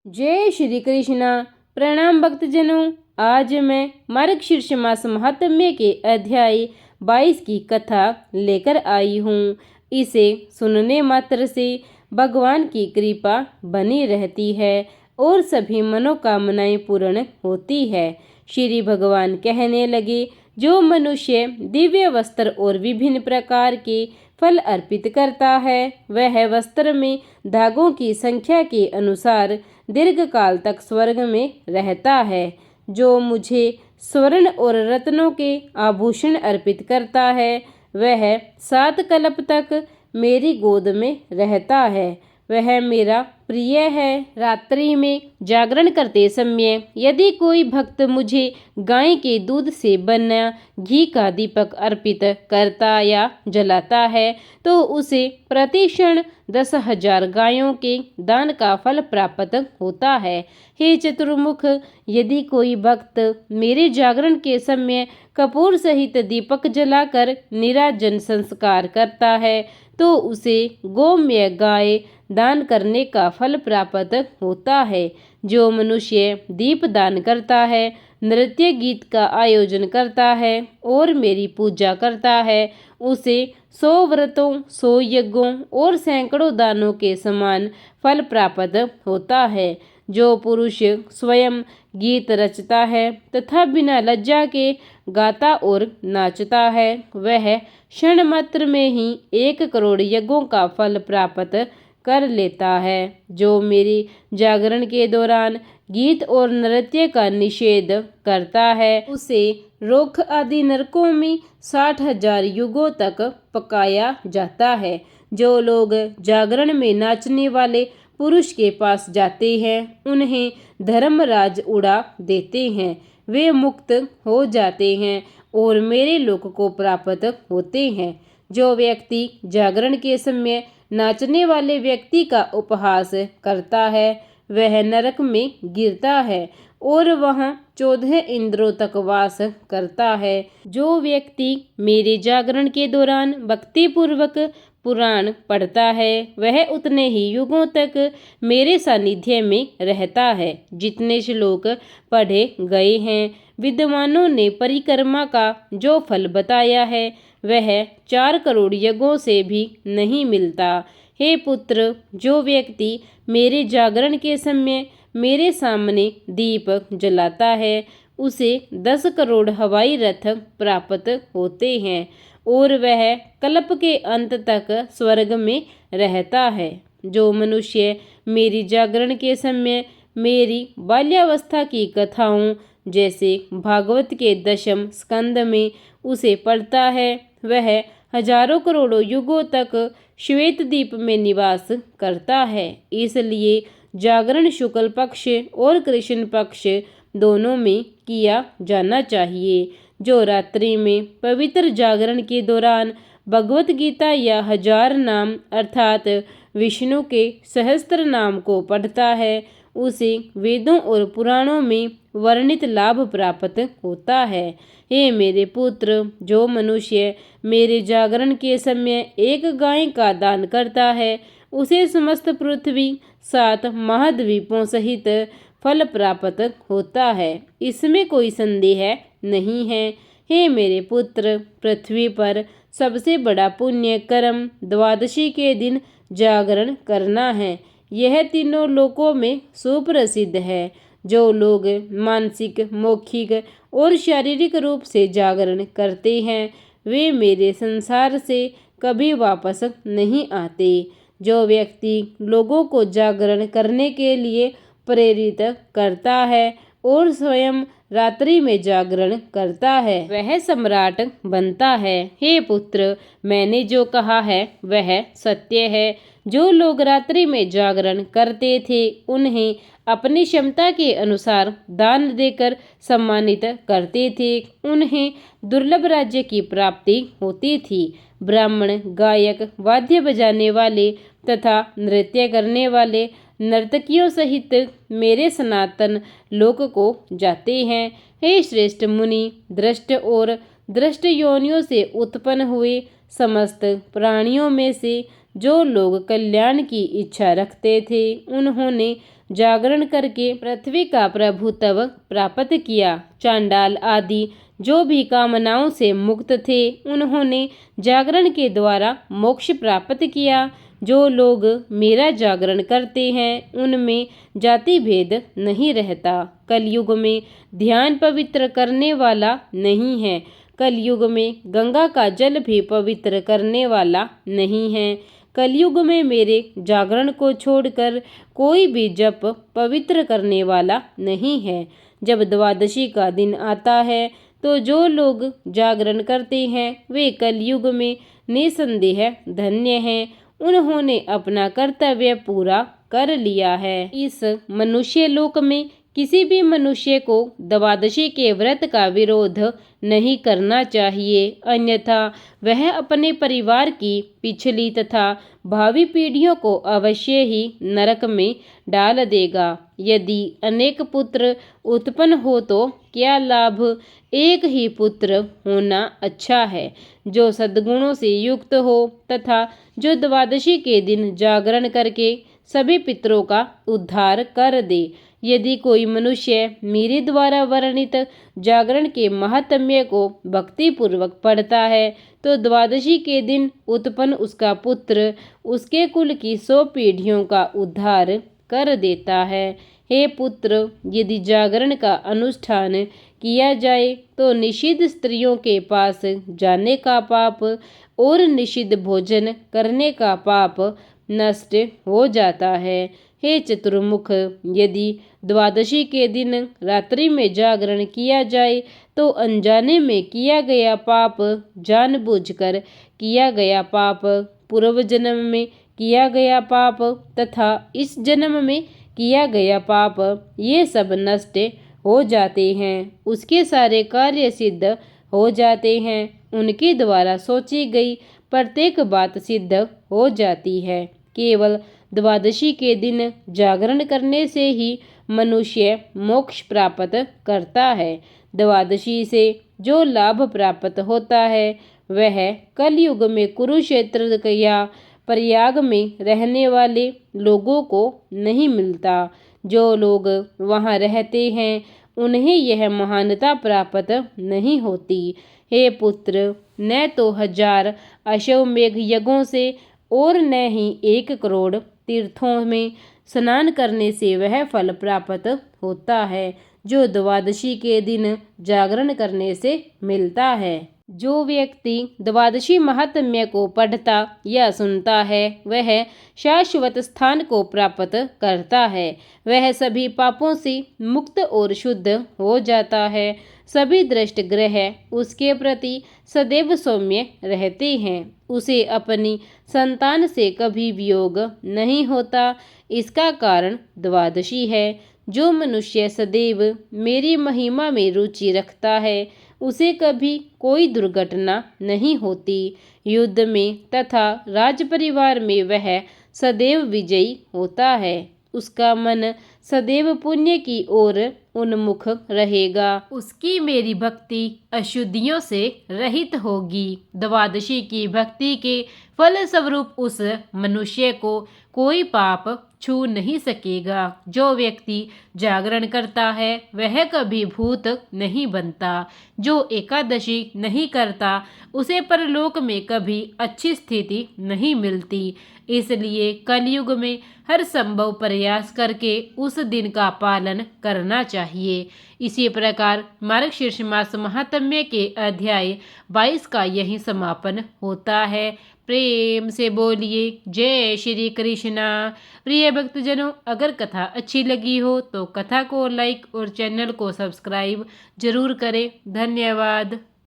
जय श्री कृष्णा। प्रणाम भक्तजनों। आज मैं मार्गशीर्ष मास महात्म्य के अध्याय 22 की कथा लेकर आई हूँ। इसे सुनने मात्र से भगवान की कृपा बनी रहती है और सभी मनोकामनाएं पूर्ण होती है। श्री भगवान कहने लगे, जो मनुष्य दिव्य वस्त्र और विभिन्न प्रकार के फल अर्पित करता है, वह वस्त्र में धागों की संख्या के अनुसार दीर्घ काल तक स्वर्ग में रहता है। जो मुझे स्वर्ण और रत्नों के आभूषण अर्पित करता है, वह 7 कल्प तक मेरी गोद में रहता है। वह मेरा प्रिय है। रात्रि में जागरण करते समय यदि कोई भक्त मुझे गाय के दूध से बना घी का दीपक अर्पित करता या जलाता है, तो उसे प्रति क्षण 10,000 गायों के दान का फल प्राप्त होता है। हे चतुर्मुख, यदि कोई भक्त मेरे जागरण के समय कपूर सहित दीपक जलाकर निराजन संस्कार करता है, तो उसे गोमय गाय दान करने का फल प्राप्त होता है। जो मनुष्य दीप दान करता है, नृत्य गीत का आयोजन करता है और मेरी पूजा करता है, उसे 100 व्रतों, 100 यज्ञों और सैकड़ों दानों के समान फल प्राप्त होता है। जो पुरुष स्वयं गीत रचता है तथा बिना लज्जा के गाता और नाचता है, वह क्षण मात्र में ही 1 करोड़ यज्ञों का फल प्राप्त कर लेता है। जो मेरी जागरण के दौरान गीत और नृत्य का निषेध करता है, उसे रोख आदि नरकों में 60,000 युगों तक पकाया जाता है। जो लोग जागरण में नाचने वाले पुरुष के पास जाते हैं, उन्हें धर्मराज उड़ा देते हैं। वे मुक्त हो जाते हैं और मेरे लोक को प्राप्त होते हैं। जो व्यक्ति जागरण के समय नाचने वाले व्यक्ति का उपहास करता है, वह नरक में गिरता है और वहां 14 इंद्रों तक वास करता है। जो व्यक्ति मेरे जागरण के दौरान भक्ति पूर्वक पुराण पढ़ता है, वह उतने ही युगों तक मेरे सानिध्य में रहता है जितने श्लोक पढ़े गए हैं। विद्वानों ने परिक्रमा का जो फल बताया है, वह 4 करोड़ यज्ञों से भी नहीं मिलता। हे पुत्र, जो व्यक्ति मेरे जागरण के समय मेरे सामने दीप जलाता है, उसे 10 करोड़ हवाई रथ प्राप्त होते हैं और वह कल्प के अंत तक स्वर्ग में रहता है। जो मनुष्य मेरी जागरण के समय मेरी बाल्यावस्था की कथाओं जैसे भागवत के 10वें स्कंद में उसे पढ़ता है, वह हजारों करोड़ों युगों तक श्वेत द्वीप में निवास करता है। इसलिए जागरण शुक्ल पक्ष और कृष्ण पक्ष दोनों में किया जाना चाहिए। जो रात्रि में पवित्र जागरण के दौरान भगवत गीता या 1000 नाम अर्थात विष्णु के सहस्त्र नाम को पढ़ता है, उसे वेदों और पुराणों में वर्णित लाभ प्राप्त होता है। हे मेरे पुत्र, जो मनुष्य मेरे जागरण के समय 1 गाय का दान करता है, उसे समस्त पृथ्वी 7 महाद्वीपों सहित फल प्राप्त होता है। इसमें कोई संदेह नहीं है। हे मेरे पुत्र, पृथ्वी पर सबसे बड़ा पुण्य कर्म द्वादशी के दिन जागरण करना है। यह तीनों लोकों में सुप्रसिद्ध है। जो लोग मानसिक, मौखिक और शारीरिक रूप से जागरण करते हैं, वे मेरे संसार से कभी वापस नहीं आते। जो व्यक्ति लोगों को जागरण करने के लिए प्रेरित करता है और स्वयं रात्रि में जागरण करता है, वह सम्राट बनता है। हे पुत्र, मैंने जो कहा है वह सत्य है। जो लोग रात्रि में जागरण करते थे, उन्हें अपनी क्षमता के अनुसार दान देकर सम्मानित करते थे। उन्हें दुर्लभ राज्य की प्राप्ति होती थी। ब्राह्मण, गायक, वाद्य बजाने वाले तथा नृत्य करने वाले नर्तकियों सहित मेरे सनातन लोक को जाते हैं। हे श्रेष्ठ मुनि, दृष्ट और दृष्ट योनियों से उत्पन्न हुए समस्त प्राणियों में से जो लोग कल्याण की इच्छा रखते थे उन्होंने जागरण करके पृथ्वी का प्रभुत्व प्राप्त किया। चांडाल आदि जो भी कामनाओं से मुक्त थे उन्होंने जागरण के द्वारा मोक्ष प्राप्त किया। जो लोग मेरा जागरण करते हैं उनमें जाति भेद नहीं रहता। कलयुग में ध्यान पवित्र करने वाला नहीं है। कलयुग में गंगा का जल भी पवित्र करने वाला नहीं है। कलयुग में मेरे जागरण को छोड़कर कोई भी जप पवित्र करने वाला नहीं है। जब द्वादशी का दिन आता है तो जो लोग जागरण करते हैं वे कलयुग में निसंदेह धन्य हैं। उन्होंने अपना कर्तव्य पूरा कर लिया है। इस मनुष्य लोक में किसी भी मनुष्य को द्वादशी के व्रत का विरोध नहीं करना चाहिए, अन्यथा वह अपने परिवार की पिछली तथा भावी पीढ़ियों को अवश्य ही नरक में डाल देगा। यदि अनेक पुत्र उत्पन्न हो तो क्या लाभ, एक ही पुत्र होना अच्छा है जो सद्गुणों से युक्त हो तथा जो द्वादशी के दिन जागरण करके सभी पितरों का उद्धार कर दे। यदि कोई मनुष्य मेरे द्वारा वर्णित जागरण के महात्म्य को भक्ति पूर्वक पढ़ता है तो द्वादशी के दिन उत्पन्न उसका पुत्र उसके कुल की 100 पीढ़ियों का उद्धार कर देता है। हे पुत्र, यदि जागरण का अनुष्ठान किया जाए तो निषिद्ध स्त्रियों के पास जाने का पाप और निषिद्ध भोजन करने का पाप नष्ट हो जाता है। हे चतुर्मुख, यदि द्वादशी के दिन रात्रि में जागरण किया जाए तो अनजाने में किया गया पाप, जानबूझकर किया गया पाप, पूर्व जन्म में किया गया पाप तथा इस जन्म में किया गया पाप, ये सब नष्ट हो जाते हैं। उसके सारे कार्य सिद्ध हो जाते हैं। उनके द्वारा सोची गई प्रत्येक बात सिद्ध हो जाती है। केवल द्वादशी के दिन जागरण करने से ही मनुष्य मोक्ष प्राप्त करता है। द्वादशी से जो लाभ प्राप्त होता है वह कलयुग में कुरुक्षेत्र या प्रयाग में रहने वाले लोगों को नहीं मिलता। जो लोग वहाँ रहते हैं उन्हें यह महानता प्राप्त नहीं होती। हे पुत्र, न तो 1000 अश्वमेघ यज्ञों से और न ही 1 करोड़ तीर्थों में स्नान करने से वह फल प्राप्त होता है जो द्वादशी के दिन जागरण करने से मिलता है। जो व्यक्ति द्वादशी महात्म्य को पढ़ता या सुनता है वह शाश्वत स्थान को प्राप्त करता है। वह सभी पापों से मुक्त और शुद्ध हो जाता है। सभी दृष्ट ग्रह उसके प्रति सदैव सौम्य रहते हैं। उसे अपनी संतान से कभी वियोग नहीं होता। इसका कारण द्वादशी है। जो मनुष्य सदैव मेरी महिमा में रुचि रखता है उसे कभी कोई दुर्घटना नहीं होती। युद्ध में तथा राज परिवार में वह सदैव विजयी होता है। उसका मन सदैव पुण्य की ओर उन्मुख रहेगा। उसकी मेरी भक्ति अशुद्धियों से रहित होगी। द्वादशी की भक्ति के फल स्वरूप उस मनुष्य को कोई पाप छू नहीं सकेगा। जो व्यक्ति जागरण करता है वह कभी भूत नहीं बनता। जो एकादशी नहीं करता उसे परलोक में कभी अच्छी स्थिति नहीं मिलती। इसलिए कलयुग में हर संभव प्रयास करके उस दिन का पालन करना चाहिए। इसी प्रकार मार्गशीर्ष मास महात्म्य के अध्याय 22 का यही समापन होता है। प्रेम से बोलिए जय श्री कृष्णा। प्रिय भक्तजनों, अगर कथा अच्छी लगी हो तो कथा को लाइक और चैनल को सब्सक्राइब जरूर करें। धन्यवाद।